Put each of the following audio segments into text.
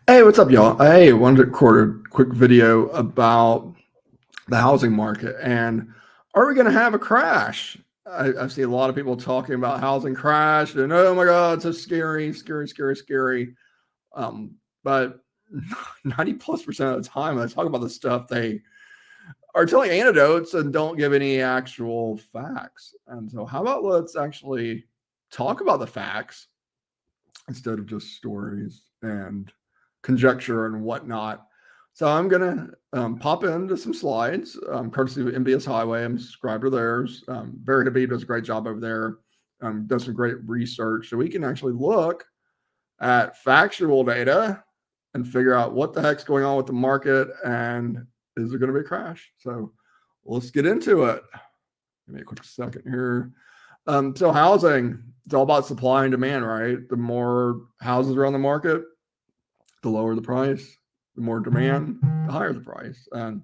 Hey, what's up, y'all? Hey, I wanted to record a quick video about the housing market and are we going to have a crash? I see a lot of people talking about housing crash and oh my God, it's so scary, scary, scary, scary. But 90+% of the time, when I talk about this stuff, they are telling anecdotes and don't give any actual facts. And so, how about let's actually talk about the facts instead of just stories and conjecture and whatnot. So I'm gonna pop into some slides, courtesy of MBS Highway. I'm subscribed to theirs. Barry Habib does a great job over there. Does some great research, so we can actually look at factual data and figure out what the heck's going on with the market and is there going to be a crash? So let's get into it. Give me a quick second here. So housing, it's all about supply and demand, right? The more houses are on the market, the lower the price. The more demand, the higher the price. And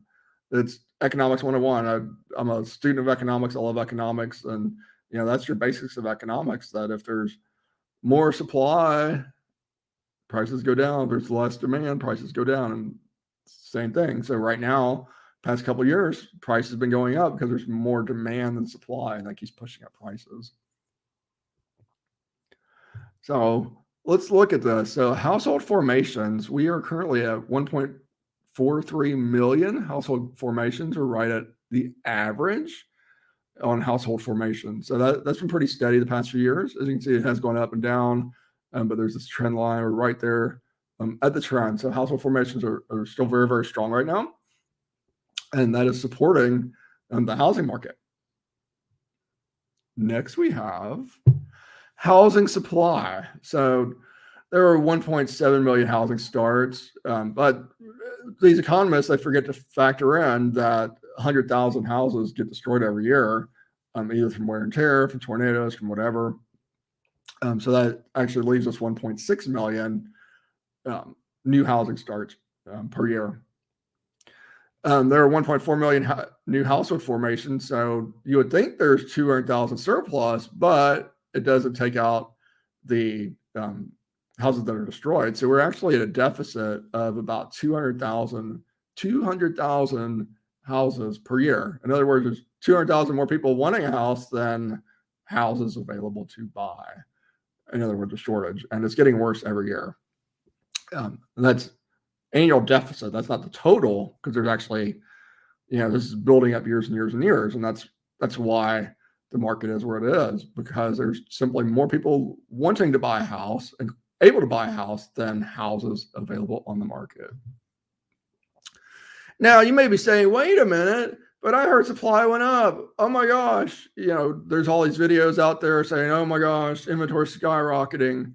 it's economics 101. I'm a student of economics. I love economics. And, that's your basics of economics, that if there's more supply, prices go down. If there's less demand, prices go down. And same thing. So right now, past couple of years, price has been going up because there's more demand than supply, and that keeps pushing up prices. So let's look at this. So household formations, we are currently at 1.43 million household formations. We're right at the average on household formation. So that's been pretty steady the past few years. As you can see, it has gone up and down, but there's this trend line. We're right there at the trend. So household formations are still very, very strong right now. And that is supporting the housing market. Next, we have housing supply. So there are 1.7 million housing starts, but these economists, they forget to factor in that 100,000 houses get destroyed every year, either from wear and tear, from tornadoes, from whatever. So that actually leaves us 1.6 million new housing starts per year. There are 1.4 million new household formations. So you would think there's 200,000 surplus, but it doesn't take out the houses that are destroyed. So we're actually at a deficit of about 200,000 houses per year. In other words, there's 200,000 more people wanting a house than houses available to buy. In other words, a shortage, and it's getting worse every year. And that's annual deficit. That's not the total, because there's actually, this is building up years and years and years, and that's why the market is where it is, because there's simply more people wanting to buy a house and able to buy a house than houses available on the market. Now, you may be saying, wait a minute, but I heard supply went up. Oh my gosh. There's all these videos out there saying, oh my gosh, inventory skyrocketing.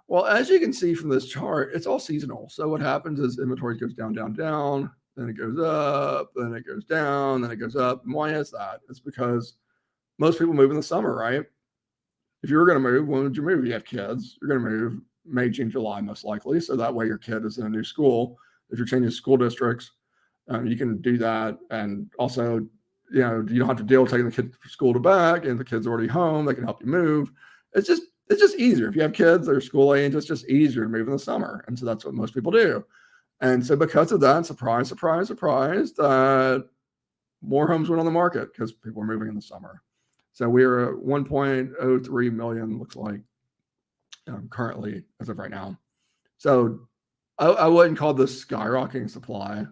Well, as you can see from this chart, it's all seasonal. So what happens is inventory goes down, down, down, then it goes up, then it goes down, then it goes up. And why is that? It's because most people move in the summer, right? If you were going to move, when would you move? You have kids. You're going to move May, June, July, most likely. So that way your kid is in a new school. If you're changing school districts, you can do that. And also, you don't have to deal with taking the kid from school to back, and the kid's already home. They can help you move. It's just easier. If you have kids that are school age, it's just easier to move in the summer. And so that's what most people do. And so because of that, surprise, surprise, surprise, more homes went on the market because people are moving in the summer. So we are at 1.03 million, looks like, currently as of right now. So I wouldn't call this skyrocketing supply.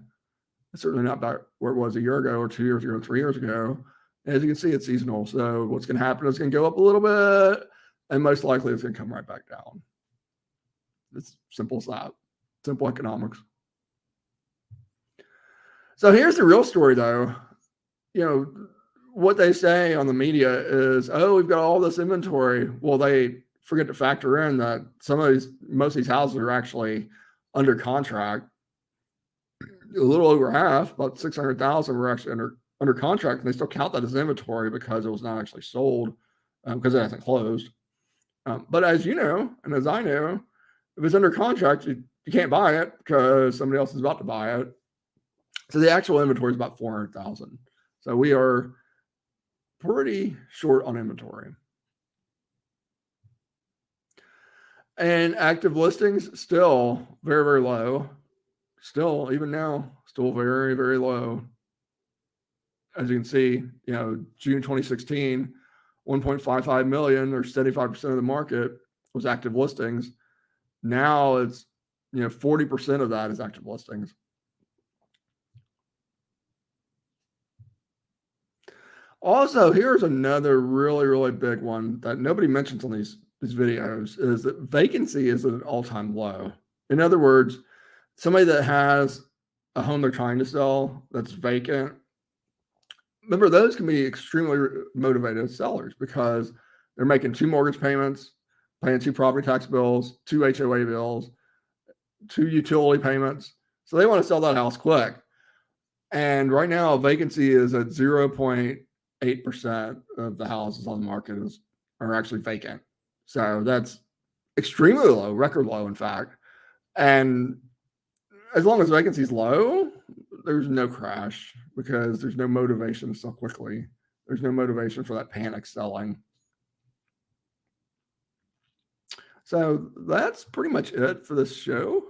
It's certainly not about where it was a year ago or 2 years ago, 3 years ago. As you can see, it's seasonal. So what's going to happen is it's going to go up a little bit, and most likely it's going to come right back down. It's simple as that. Simple economics. So here's the real story, though. What they say on the media is, oh, we've got all this inventory. Well, they forget to factor in that most of these houses are actually under contract. A little over half, about 600,000, were actually under contract, and they still count that as inventory because it was not actually sold, because it hasn't closed. But as you know, and as I know, if it's under contract, you can't buy it because somebody else is about to buy it. So the actual inventory is about 400,000. So we are pretty short on inventory. And active listings still very, very low. Still, even now, still very, very low. As you can see, June 2016, 1.55 million, or 75% of the market was active listings. Now it's 40% of that is active listings. Also, here's another really, really big one that nobody mentions on these videos, is that vacancy is at an all-time low. In other words, somebody that has a home they're trying to sell that's vacant, remember, those can be extremely motivated sellers because they're making 2 mortgage payments, paying 2 property tax bills, 2 HOA bills, 2 utility payments. So they want to sell that house quick. And right now, vacancy is at 0.8% of the houses on the market are actually vacant. So that's extremely low, record low, in fact. And as long as vacancy is low, there's no crash because there's no motivation to sell quickly. There's no motivation for that panic selling. So that's pretty much it for this show.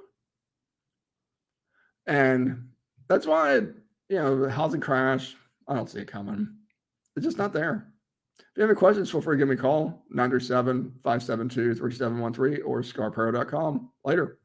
And that's why, the housing crash, I don't see it coming. It's just not there. If you have any questions, feel free to give me a call, 937-572-3713 or scarpero.com. Later.